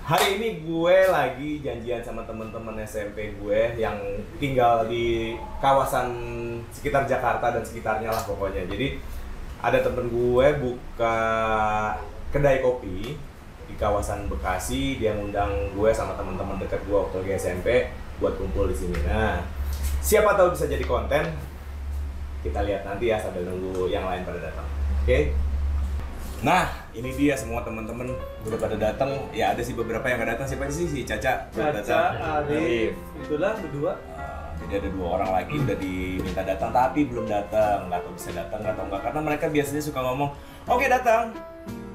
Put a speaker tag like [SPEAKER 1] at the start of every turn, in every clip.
[SPEAKER 1] Hari ini gue lagi janjian sama temen-temen SMP gue yang tinggal di kawasan sekitar Jakarta dan sekitarnya lah pokoknya. Jadi ada temen gue buka kedai kopi di kawasan Bekasi. Dia ngundang gue sama temen-temen dekat gue waktu lagi SMP buat kumpul di sini. Nah, siapa tahu bisa jadi konten. Kita lihat nanti ya sambil nunggu yang lain pada datang. Oke? Nah, ini dia semua teman-teman udah pada datang. Ya ada sih beberapa yang nggak datang. Siapa sih? Si Caca,
[SPEAKER 2] Arif, itulah berdua.
[SPEAKER 1] Jadi ada 2 orang lagi udah diminta datang tapi belum datang. Nggak tahu bisa datang atau enggak karena mereka biasanya suka ngomong, "Oke, datang."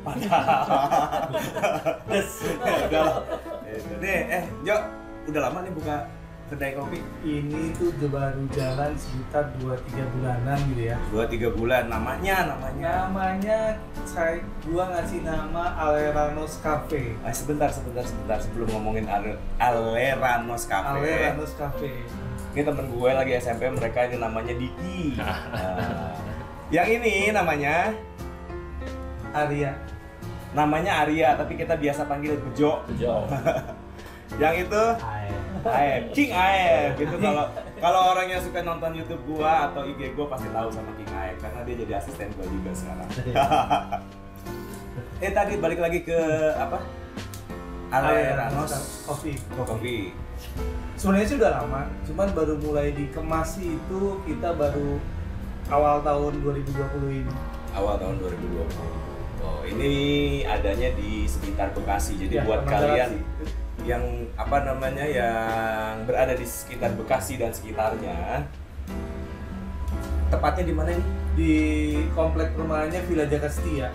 [SPEAKER 1] Padahal udah lah. Nih, Jo, udah lama nih buka kedai kopi?
[SPEAKER 2] Ini tuh baru jalan sekitar 2-3 bulanan gitu ya.
[SPEAKER 1] 2-3 bulan. Namanya
[SPEAKER 2] Gua ngasih nama Aleranos Cafe.
[SPEAKER 1] Sebentar sebelum ngomongin Aleranos Cafe.
[SPEAKER 2] Aleranos Cafe.
[SPEAKER 1] Ini temen gue lagi SMP, mereka ini namanya Diki. Nah, yang ini namanya
[SPEAKER 2] Arya.
[SPEAKER 1] Namanya Arya, tapi kita biasa panggil Bejo. Yang itu Aep, King Aep gitu. Kalau orang yang suka nonton YouTube gua atau IG gua pasti tahu sama King Aep karena dia jadi asisten gua juga sekarang. Tadi balik lagi ke apa? Aleranos Coffee.
[SPEAKER 2] Sebenarnya sih udah lama, cuman baru mulai dikemasi itu kita baru awal tahun 2020 ini.
[SPEAKER 1] Awal tahun 2020. Oh, ini adanya di sekitar Bekasi. Jadi ya, buat kalian yang apa namanya yang berada di sekitar Bekasi dan sekitarnya, tepatnya di mana ini?
[SPEAKER 2] Di komplek perumahannya Villa Jakastia.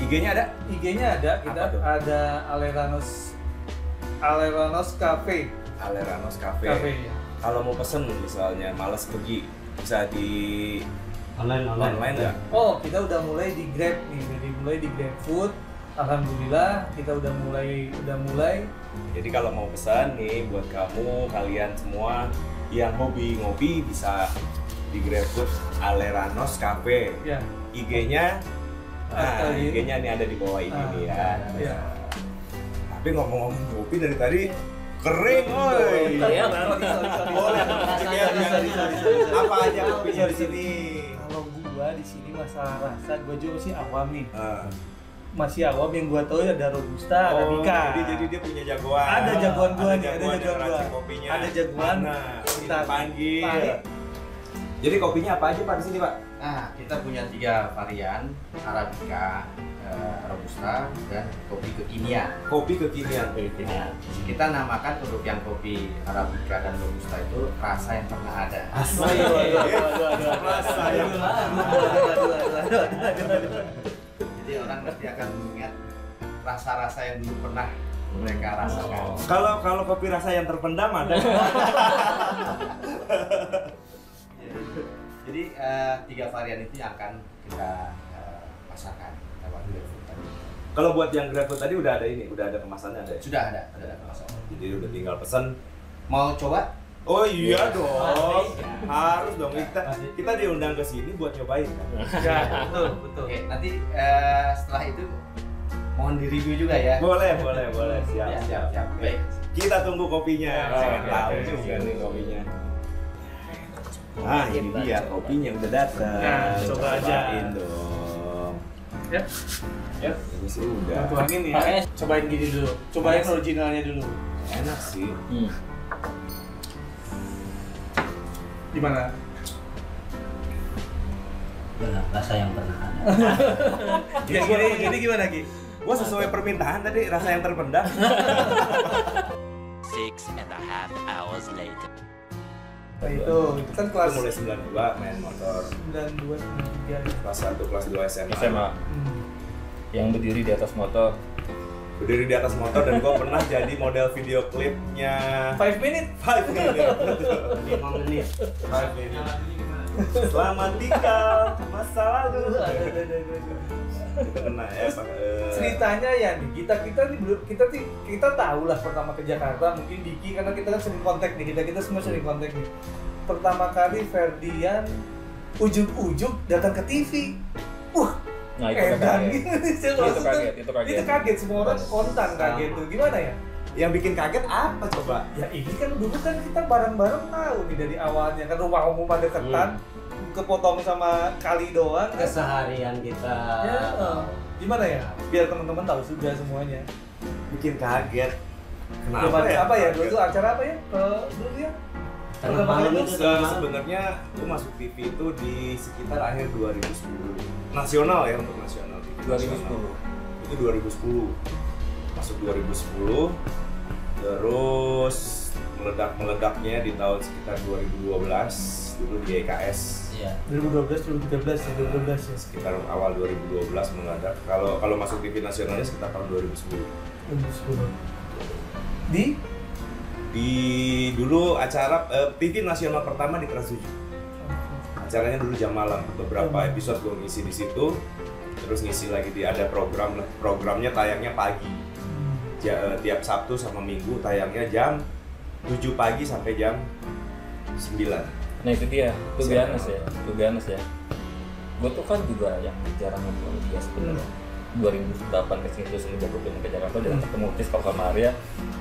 [SPEAKER 1] IG-nya ada?
[SPEAKER 2] IG-nya ada. Kita ada Aleranos Cafe.
[SPEAKER 1] Aleranos Cafe.
[SPEAKER 2] Ya.
[SPEAKER 1] Kalau mau pesen misalnya malas pergi, bisa di online nggak?
[SPEAKER 2] Oh, kita udah mulai di Grab nih, mulai di Grab Food. Alhamdulillah kita udah mulai.
[SPEAKER 1] Jadi kalau mau pesan nih buat kalian semua yang hobi ngopi bisa di GrabFood Aleranos Cafe.
[SPEAKER 2] Ya.
[SPEAKER 1] IG-nya IG-nya nih ada di bawah ini nih ya.
[SPEAKER 2] Ya.
[SPEAKER 1] Tapi ngomong-ngomong ngopi dari tadi kering, oi.
[SPEAKER 2] Iya,
[SPEAKER 1] boleh. Apa aja kopinya di sini?
[SPEAKER 2] Kalau gua di sini masalah rasa, gua juga sih awam nih. Masih awam, yang gua tahu ada Robusta, Arabica.
[SPEAKER 1] Jadi dia punya jagoan.
[SPEAKER 2] Ada jagoan gua nih,
[SPEAKER 1] ada jagoan kopinya.
[SPEAKER 2] Ada jagoan.
[SPEAKER 1] Kita panggil. Jadi kopinya apa aja Pak di sini, Pak?
[SPEAKER 3] Nah, kita punya 3 varian, Arabica, Robusta, dan kopi kekinian.
[SPEAKER 1] Kopi kekinian.
[SPEAKER 3] Kita namakan untuk yang kopi Arabica dan Robusta itu rasa yang pernah ada.
[SPEAKER 1] Rasa yang
[SPEAKER 3] Jadi orang nanti akan mengingat rasa-rasa yang dulu pernah mereka rasakan.
[SPEAKER 1] Kalau kopi rasa yang terpendam ada.
[SPEAKER 3] Jadi 3 varian itu yang akan kita pasarkan lewat GrabFood tadi.
[SPEAKER 1] Kalau buat yang GrabFood tadi udah ada kemasannya ada.
[SPEAKER 3] Sudah ada kemasan.
[SPEAKER 1] Jadi udah tinggal pesan.
[SPEAKER 3] Mau coba?
[SPEAKER 1] Oh iya dong. Harus dong. Kita diundang ke sini buat nyobain kan.
[SPEAKER 2] Ya, betul.
[SPEAKER 3] Oke, nanti setelah itu mohon di-review juga ya.
[SPEAKER 1] Boleh. Siap.
[SPEAKER 3] Baik.
[SPEAKER 1] Kita tunggu kopinya.
[SPEAKER 2] Ya,
[SPEAKER 1] Tahu juga nih kopinya. Nah, ini dia kopinya udah datang.
[SPEAKER 2] Nah, coba aja.
[SPEAKER 1] Cobain dong.
[SPEAKER 2] Ya.
[SPEAKER 1] Ini sih udah.
[SPEAKER 2] Tuangin nih. Cobain gini dulu. Cobain originalnya dulu.
[SPEAKER 1] Enak sih.
[SPEAKER 2] Gimana?
[SPEAKER 4] Rasa yang pernah ada.
[SPEAKER 2] Jadi gimana Ki?
[SPEAKER 1] Gua sesuai permintaan tadi rasa yang terpendam.
[SPEAKER 5] 6.5 hours later.
[SPEAKER 2] Nah, itu kan kelas
[SPEAKER 1] Itu mulai 92 main motor.
[SPEAKER 2] 92, 93.
[SPEAKER 1] Kelas 1, kelas 2 SMA.
[SPEAKER 6] Yang berdiri di atas motor.
[SPEAKER 1] Berdiri di atas motor dan gua pernah jadi model video klipnya
[SPEAKER 2] 5 minute.
[SPEAKER 1] 5 minute.
[SPEAKER 4] 5 menit.
[SPEAKER 1] 5 minute. Selamat tinggal masa lalu. Itu kena ya Pak.
[SPEAKER 2] Ceritanya ya nih, kita tahu lah pertama ke Jakarta, mungkin Diki karena kita kan sering kontak nih, kita semua sering kontak nih. Pertama kali Ferdian ujug-ujug datang ke TV.
[SPEAKER 6] Nah, itu
[SPEAKER 2] edan
[SPEAKER 6] kaget.
[SPEAKER 2] gitu.
[SPEAKER 6] Itu kaget.
[SPEAKER 2] Itu kaget, semua orang kontan kaget tuh. Gimana ya?
[SPEAKER 1] Yang bikin kaget apa coba?
[SPEAKER 2] Ya ini kan dulu kan kita bareng-bareng tahu nih dari awalnya kan rumah umum pada deketan, kepotong sama kali doang kan.
[SPEAKER 4] Keseharian kita.
[SPEAKER 2] Ya, gimana ya? Biar teman-teman tahu juga semuanya.
[SPEAKER 1] Bikin kaget.
[SPEAKER 2] Apa ya? Dulu tuh acara apa ya? Dulu ya?
[SPEAKER 4] Tengah malam itu
[SPEAKER 1] Sebenarnya gue masuk TV itu di sekitar akhir 2010. Nasional ya, untuk nasional. TV
[SPEAKER 6] 2010.
[SPEAKER 1] Itu 2010. Masuk 2010. Terus meledak-meledaknya di tahun sekitar 2012 dulu di EKS.
[SPEAKER 4] Iya.
[SPEAKER 2] 2012, 2013 ya, 2012 ya.
[SPEAKER 1] Sekitar awal 2012 meledak. Kalau masuk TV nasionalnya sekitar tahun 2010.
[SPEAKER 2] 2010. Di
[SPEAKER 1] Dulu acara TV nasional pertama di Trans 7. Acaranya dulu jam malam, beberapa episode gue ngisi di situ, terus ngisi lagi ada programnya tayangnya pagi. Tiap Sabtu sama Minggu tayangnya jam 7 pagi sampai jam 9.
[SPEAKER 6] Nah itu dia, to be honest ya. Gue tuh kan juga yang jarang nonton dia sebenarnya. 2008 kesini terus semenjak gue pindah ke Jakarta dan ketemu Tis kalau sama Arya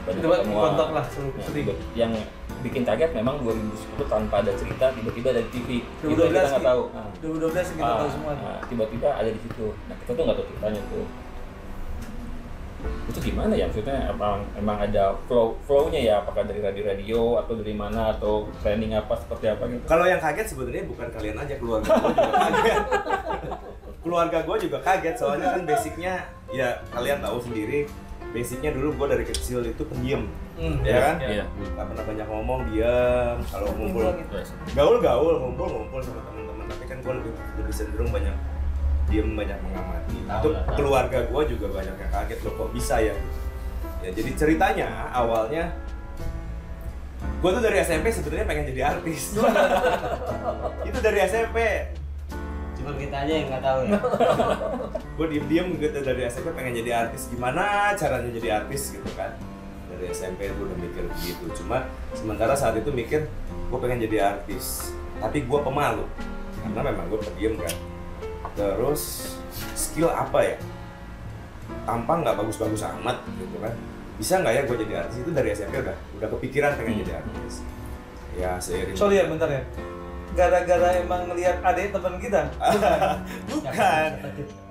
[SPEAKER 6] banyak
[SPEAKER 2] coba
[SPEAKER 6] ketemu
[SPEAKER 2] kontak lah sedikit.
[SPEAKER 6] yang bikin kaget memang 2010 tanpa ada cerita tiba-tiba ada di TV.
[SPEAKER 2] 2012
[SPEAKER 6] kita nggak tahu.
[SPEAKER 2] 2012 kita tahu semua.
[SPEAKER 6] Tiba-tiba ada di situ. Nah kita tuh nggak tahu ceritanya tuh. Itu gimana ya, maksudnya emang ada flow-nya ya, apakah dari radio atau dari mana atau training apa seperti apa gitu.
[SPEAKER 1] Kalau yang kaget sebenarnya bukan kalian aja, keluarga gue juga kaget. Keluarga gue juga kaget soalnya kan basicnya ya kalian tahu sendiri, basicnya dulu gue dari kecil itu pendiam. Ya kan?
[SPEAKER 6] Iya.
[SPEAKER 1] Gak pernah banyak ngomong, diam. Kalau ngumpul gaul ngumpul sama teman-teman, tapi kan gue lebih cenderung banyak diem, banyak mengamati. Itu keluarga gue juga banyak yang kaget, loh kok bisa ya? Ya jadi ceritanya awalnya gue tuh dari SMP sebenarnya pengen jadi artis. Itu dari SMP.
[SPEAKER 4] Cuma kita aja yang nggak tahu ya.
[SPEAKER 1] Gue diem gitu dari SMP pengen jadi artis. Gimana caranya jadi artis gitu kan? Dari SMP gue udah mikir begitu. Cuma sementara saat itu mikir gue pengen jadi artis, tapi gue pemalu karena memang gue pendiam kan. Terus skill apa ya? Tampang nggak bagus-bagus amat gitu kan? Bisa nggak ya gue jadi artis? Itu dari SMP udah kepikiran pengen jadi artis. Ya seiring.
[SPEAKER 2] Sorry ya bentar ya. Gara-gara emang ngelihat adik teman kita.
[SPEAKER 1] Bukan.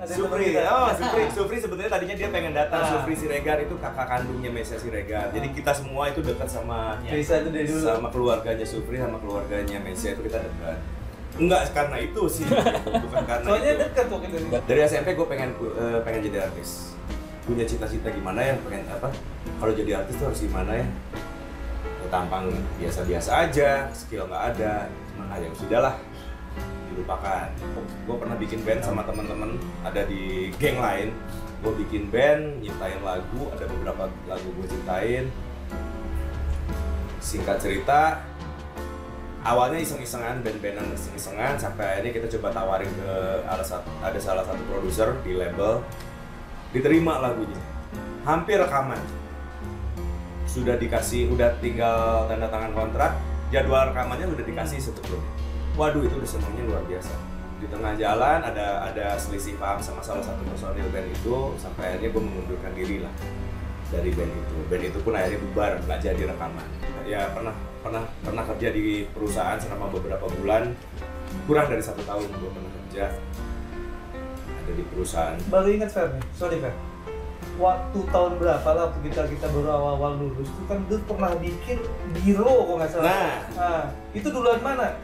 [SPEAKER 2] Adik
[SPEAKER 1] Supri.
[SPEAKER 2] teman kita.
[SPEAKER 1] Supri sebenarnya tadinya dia pengen datang. Supri Siregar itu kakak kandungnya Mesia Siregar. Jadi kita semua itu dekat sama
[SPEAKER 2] Bisa itu dari dulu.
[SPEAKER 1] sama keluarganya Supri sama keluarganya Mesia itu kita dekat. Enggak karena itu sih, bukan karena
[SPEAKER 2] Soalnya
[SPEAKER 1] itu.
[SPEAKER 2] dekat waktu itu.
[SPEAKER 1] Dari SMP gue pengen jadi artis. Punya cita-cita gimana ya, pengen apa? Kalau jadi artis tuh harus gimana ya? Tampang biasa-biasa aja, skill nggak ada, cuma ya sudahlah, dilupakan. Gue pernah bikin band sama teman-teman, ada di geng lain. Gue bikin band, nyiptain lagu, ada beberapa lagu gue ciptain. Singkat cerita, awalnya iseng-isengan, band-bandan iseng-isengan, sampai akhirnya kita coba tawarin ke ada salah satu produser di label, diterima lagunya, hampir rekaman, sudah tinggal tanda tangan kontrak, jadwal rekamannya udah dikasih sebetulnya. Waduh itu udah senangnya luar biasa. Di tengah jalan ada selisih paham sama salah satu personil band itu, sampai akhirnya gue mengundurkan diri lah dari band itu. Band itu pun akhirnya bubar, nggak jadi rekaman. Ya pernah kerja di perusahaan selama beberapa bulan, kurang dari 1 tahun gue pernah kerja ada di perusahaan.
[SPEAKER 2] Baru ingat Fer nih, sorry Fer. Waktu tahun berapa lah waktu kita baru awal lulus itu kan dulu pernah bikin biro kok nggak salah. Nah, itu duluan mana?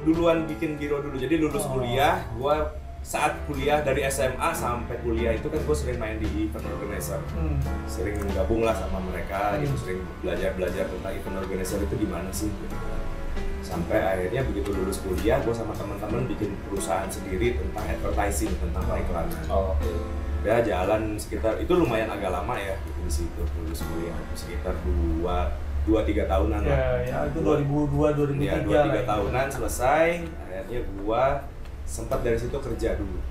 [SPEAKER 1] Duluan bikin biro dulu. Jadi lulus kuliah, gue saat kuliah dari SMA sampai kuliah itu kan gue sering main di event organizer, sering gabung lah sama mereka, gitu, sering belajar tentang event organizer itu gimana sih. Gitu. Sampai akhirnya begitu lulus kuliah, gue sama teman-teman bikin perusahaan sendiri tentang advertising, tentang periklanan.
[SPEAKER 6] Oh, oke.
[SPEAKER 1] Ya jalan sekitar itu lumayan agak lama ya gitu, di situ lulus kuliah sekitar 2-3 tahunan lah.
[SPEAKER 2] Ya itu 2002 2003
[SPEAKER 1] ya 2-3 tahunan selesai. Akhirnya gue sempat dari situ kerja dulu.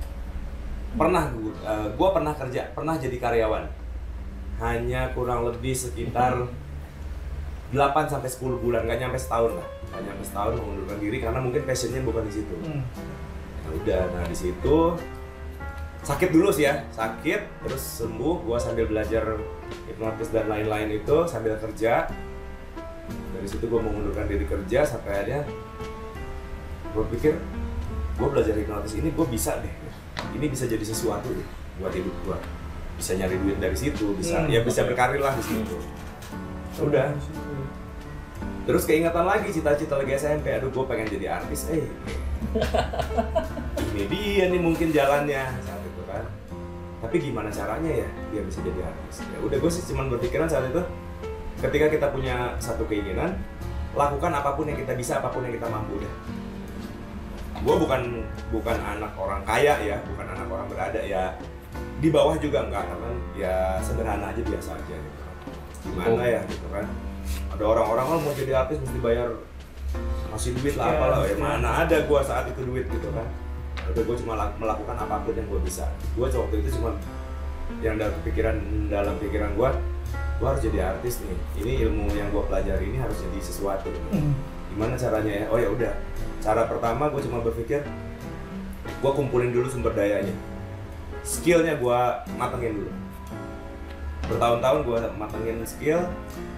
[SPEAKER 1] Gue pernah jadi karyawan. Hanya kurang lebih sekitar 8-10 bulan, nggak nyampe setahun lah. Nggak nyampe setahun mengundurkan diri karena mungkin passionnya bukan di situ. Ya udah, nah di situ sakit dulu sih ya, sakit terus sembuh, gue sambil belajar hipnotis dan lain-lain itu sambil kerja. Dari situ gue mengundurkan diri kerja sampai akhirnya gue pikir gue belajar hipnotis ini gue bisa deh, ini bisa jadi sesuatu deh buat hidup gue, bisa nyari duit dari situ, bisa ya bisa berkarir lah di situ. Udah. Terus keingatan lagi cita-cita lagi SMP, aduh gue pengen jadi artis, ini dia nih mungkin jalannya saat itu kan. Tapi gimana caranya ya dia bisa jadi artis? Ya udah, gue sih cuman berpikiran saat itu, ketika kita punya satu keinginan, lakukan apapun yang kita bisa, apapun yang kita mampu deh. Gue bukan anak orang kaya ya, bukan anak orang berada ya, di bawah juga enggak, kan ya sederhana aja, biasa aja gitu kan. Gimana ya gitu kan, ada orang-orang kan mau jadi artis mesti bayar, ngasih duit lah apalah, ya mana ada gue saat itu duit gitu kan. Udah, gue cuma melakukan apapun yang gue bisa. Gue waktu itu cuma yang dalam pikiran gue harus jadi artis nih, ini ilmu yang gue pelajari ini harus jadi sesuatu. Gimana caranya ya? Oh ya udah, cara pertama gue cuma berpikir, gue kumpulin dulu sumber dayanya, skillnya gue matengin dulu. Bertahun-tahun gue matengin skill.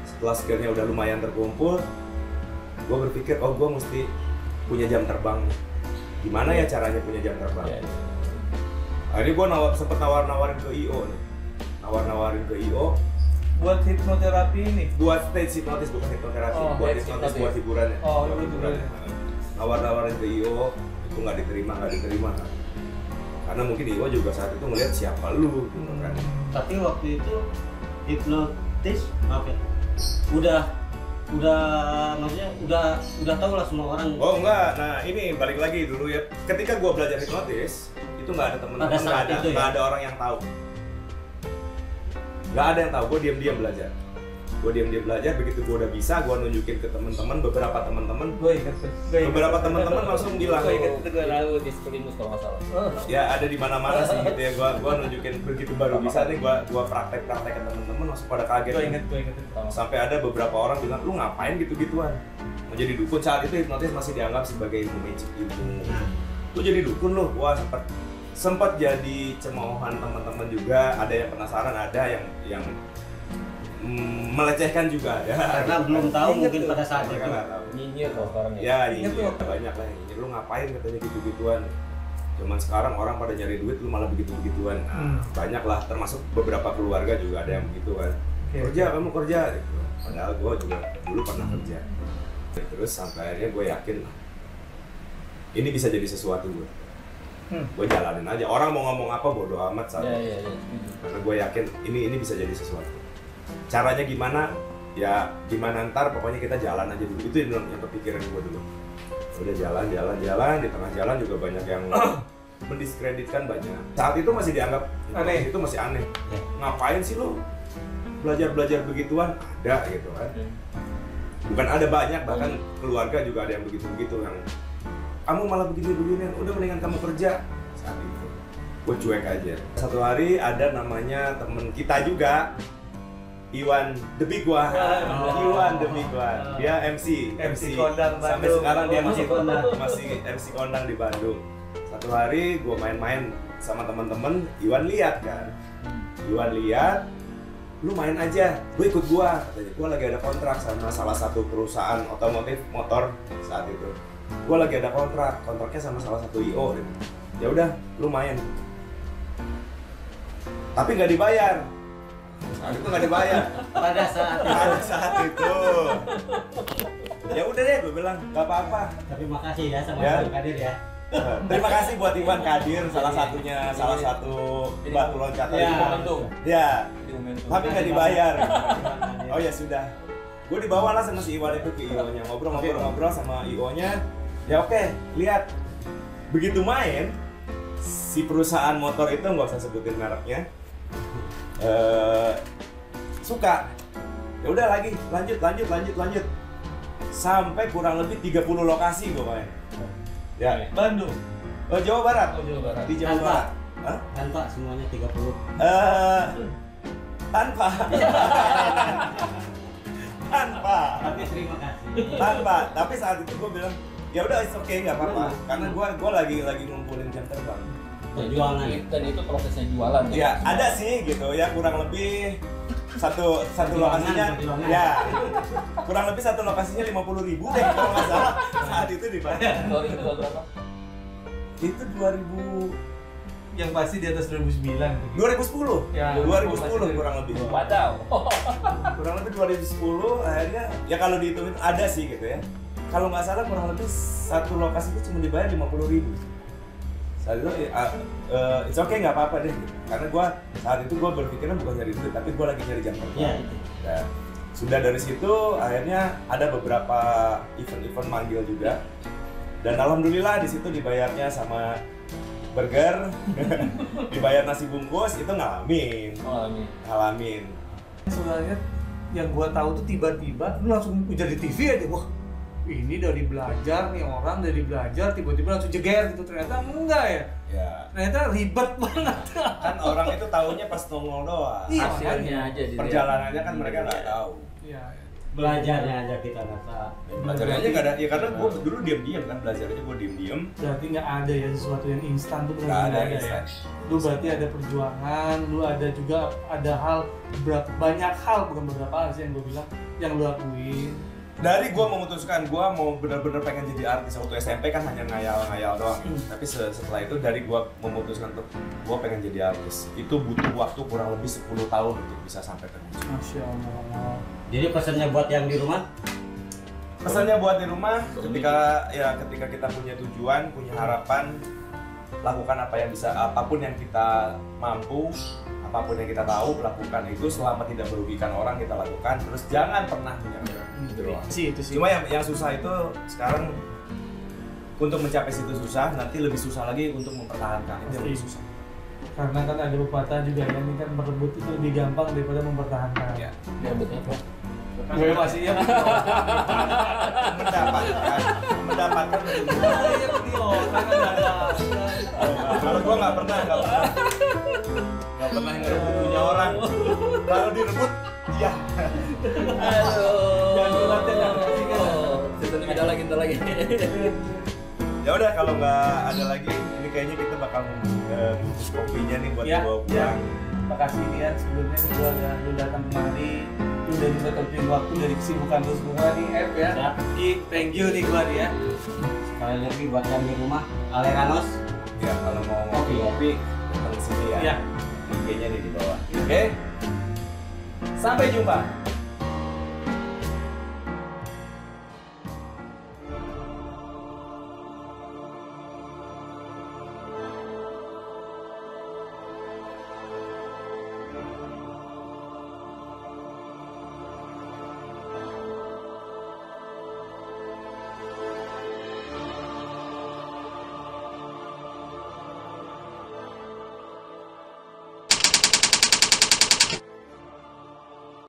[SPEAKER 1] Setelah skillnya udah lumayan terkumpul, gue berpikir, oh gue mesti punya jam terbang. Gimana ya caranya punya jam terbang? Akhirnya gue sempet nawar-nawarin ke I.O. nih, nawar-nawarin ke I.O.
[SPEAKER 2] buat hipnoterapi ini?
[SPEAKER 1] Buat stage hipnotis, bukan hipnoterapi, buat hipnotis buat hiburan ya.
[SPEAKER 2] Buat hiburan.
[SPEAKER 1] Nawar-nawarin ke I.O. itu nggak diterima. Karena mungkin I.O. juga saat itu ngeliat siapa lu gitu kan.
[SPEAKER 4] Tapi waktu itu hipnotis, maaf ya, maksudnya udah tahu lah semua orang.
[SPEAKER 1] Oh enggak, nah ini balik lagi dulu ya. Ketika gua belajar hipnotis, itu nggak ada temen-temen, nggak ada orang yang tahu. Nggak ada yang tahu, gue diam-diam belajar. Begitu gue udah bisa, gue nunjukin ke teman-teman, beberapa teman-teman langsung bilang,
[SPEAKER 6] Gue tahu di Sprimus kalau nggak salah.
[SPEAKER 1] ya ada di mana-mana sih gitu ya. Gue nunjukin begitu baru bisa nih, gue praktek-praktekin teman-teman langsung pada kaget.
[SPEAKER 2] Gue inget.
[SPEAKER 1] Sampai ada beberapa orang bilang, lu ngapain gitu-gituan? Mau jadi dukun. Saat itu hipnotis masih dianggap sebagai ilmu magic, ilmu. Lu jadi dukun lu, wah sempat jadi cemoohan teman-teman juga. Ada yang penasaran, ada yang melecehkan juga ada.
[SPEAKER 4] Karena belum tahu mungkin pada saat itu.
[SPEAKER 6] Nyinyir kalau sekarang ya.
[SPEAKER 1] Ya, nyinyir banyak lah yang nyinyir. Lu ngapain katanya gitu-gituan. Cuman sekarang orang pada nyari duit, lu malah begitu-begituan. Banyak lah, termasuk beberapa keluarga juga ada yang begitu kan. Kerja, kamu kerja gitu. Padahal gue juga dulu pernah kerja. Terus sampai akhirnya gue yakin ini bisa jadi sesuatu gue. Gue jalanin aja. Orang mau ngomong apa bodo amat saat itu. Karena gue yakin ini bisa jadi sesuatu. Caranya gimana? Ya gimana ntar, pokoknya kita jalan aja dulu. Itu yang kepikiran gue dulu. Udah jalan, di tengah jalan juga banyak yang mendiskreditkan banyak. Saat itu masih dianggap aneh, itu masih aneh. Ngapain sih lu belajar begituan? Ada gitu kan. Bukan ada, banyak, bahkan keluarga juga ada yang begitu-begitu yang kamu malah begini-begini, udah mendingan kamu kerja. Saat itu gue cuek aja. Satu hari ada namanya temen kita juga, Iwan The Big One. Iwan The Big One. Dia MC
[SPEAKER 2] kondang Bandung.
[SPEAKER 1] Sampai sekarang dia masih MC kondang di Bandung. Satu hari gue main-main sama teman-teman, Iwan lihat kan. Lu main aja, gue ikut gua. Katanya, gua lagi ada kontrak sama salah satu perusahaan otomotif motor saat itu. Gua lagi ada kontraknya sama salah satu I.O. gitu. Ya udah, lu main. Tapi nggak dibayar. Saat itu nggak dibayar.
[SPEAKER 4] Pada saat
[SPEAKER 1] itu. Ya udah deh, gue bilang nggak apa-apa.
[SPEAKER 4] Tapi makasih ya sama
[SPEAKER 1] Ya.
[SPEAKER 4] Bang Kadir ya.
[SPEAKER 1] Terima kasih buat Iwan Kadir, salah satu batu loncatan.
[SPEAKER 4] Ya.
[SPEAKER 1] Ya. Tapi nggak dibayar. Oh ya sudah. Gue dibawalah sama si Iwan itu ke I.O.nya, ngobrol sama I.O.nya. Ya oke, lihat. Begitu main, si perusahaan motor itu, nggak usah sebutin mereknya, suka. Ya udah lagi, lanjut. Sampai kurang lebih 30 lokasi gue main. Ya,
[SPEAKER 2] Bandung.
[SPEAKER 1] Oh, Jawa Barat. Di Jawa
[SPEAKER 4] Tanpa.
[SPEAKER 1] Barat. Hah?
[SPEAKER 4] Tanpa semuanya 30.
[SPEAKER 1] Tanpa.
[SPEAKER 4] Tapi terima kasih.
[SPEAKER 1] Tapi saat itu gue bilang, ya udah it's okay, nggak apa-apa. Karena gue lagi ngumpulin jam terbang.
[SPEAKER 4] Perjuangan.
[SPEAKER 6] Dan itu prosesnya jualan.
[SPEAKER 1] Ya ada sih gitu ya, kurang lebih satu lokasinya
[SPEAKER 4] perjuangan.
[SPEAKER 1] ya kurang lebih satu lokasinya 50.000 deh kalau nggak salah saat itu dibayar.
[SPEAKER 6] Sorry, itu tahun berapa?
[SPEAKER 1] Itu 2000
[SPEAKER 2] Yang pasti di atas 2009 gitu.
[SPEAKER 1] 2010
[SPEAKER 2] Ya,
[SPEAKER 1] 2010 kurang lebih.
[SPEAKER 6] Wadaw.
[SPEAKER 1] Kurang lebih 2010 akhirnya ya kalau dihitung itu ada sih gitu ya. Kalau nggak salah kurang lebih satu lokasi itu cuma dibayar 50.000. Saat itu it's okay, nggak apa-apa deh gitu. Karena saat itu gue berpikirnya bukan nyari duit, tapi gue lagi nyari jam terbang.
[SPEAKER 4] Iya.
[SPEAKER 1] Nah, sudah dari situ akhirnya ada beberapa event-event manggil juga. Dan alhamdulillah di situ dibayarnya sama burger, dibayar nasi bungkus, itu ngalamin.
[SPEAKER 2] Sebenarnya yang gua tahu tuh tiba-tiba lu langsung ujar di TV aja, wah ini dari belajar nih orang dari belajar tiba-tiba langsung jeger gitu, ternyata enggak ya.
[SPEAKER 1] Ya.
[SPEAKER 2] Ternyata ribet banget.
[SPEAKER 1] Kan orang itu taunya pas nongol doang.
[SPEAKER 2] Iya,
[SPEAKER 6] Hasilnya aja dilihat.
[SPEAKER 1] Perjalanannya kan mereka nggak tahu.
[SPEAKER 2] Iya.
[SPEAKER 4] Belajarnya aja kita rasa.
[SPEAKER 1] Belajarnya aja nggak ada, ya karena gue dulu diam-diam kan, belajarnya gue diam-diam.
[SPEAKER 2] Berarti nggak ada ya sesuatu yang instan tuh
[SPEAKER 1] Nggak
[SPEAKER 2] benar-benar
[SPEAKER 1] ada
[SPEAKER 2] nggak
[SPEAKER 1] instan.
[SPEAKER 2] ya. Lu berarti ada perjuangan, lu ada juga ada hal banyak hal, bukan beberapa hal sih yang gue bilang yang lu lakuin.
[SPEAKER 1] Dari gue memutuskan gue mau benar-benar pengen jadi artis waktu SMP kan hanya ngayal-ngayal doang. Tapi setelah itu dari gue memutuskan untuk gue pengen jadi artis, itu butuh waktu kurang lebih 10 tahun untuk bisa sampai terwujud.
[SPEAKER 2] Masya Allah.
[SPEAKER 4] Jadi pesannya buat yang di rumah,
[SPEAKER 1] Pesannya buat di rumah, ketika kita punya tujuan, punya harapan, lakukan apa yang bisa, apapun yang kita mampu, apapun yang kita tahu, lakukan itu selama tidak merugikan orang, kita lakukan. Terus jangan pernah menyerah. Gitu doang.
[SPEAKER 2] Itu sih.
[SPEAKER 1] Cuma yang susah itu sekarang untuk mencapai situ susah, nanti lebih susah lagi untuk mempertahankan itu lebih susah.
[SPEAKER 2] Karena kan ada pepatah juga ya, ini kan merebut itu lebih gampang daripada mempertahankan.
[SPEAKER 1] Ya.
[SPEAKER 6] Ya betul.
[SPEAKER 2] Gue masih ya.
[SPEAKER 1] mendapatkan kalau gua nggak pernah ngerebut punya orang. Kalau direbut ya
[SPEAKER 2] Jangan dilatih, jangan
[SPEAKER 6] Oh, kita lagi.
[SPEAKER 1] ya udah, kalau nggak ada lagi ini kayaknya kita bakal bungkus kopinya nih buat
[SPEAKER 2] Ya,
[SPEAKER 1] dibawa pulang.
[SPEAKER 2] Makasih Dian, sebelumnya nih gua lu datang kemari, lu udah bisa terpilih waktu dari kesibukan lu semua nih, F ya.
[SPEAKER 4] Siap.
[SPEAKER 2] Thank you nih gua nih ya.
[SPEAKER 4] sekali lagi buat yang di rumah, Aleranos.
[SPEAKER 1] Ya kalau mau ngopi datang ke sini ya.
[SPEAKER 2] Iya.
[SPEAKER 1] IG-nya nih di bawah. Oke. Sampai jumpa.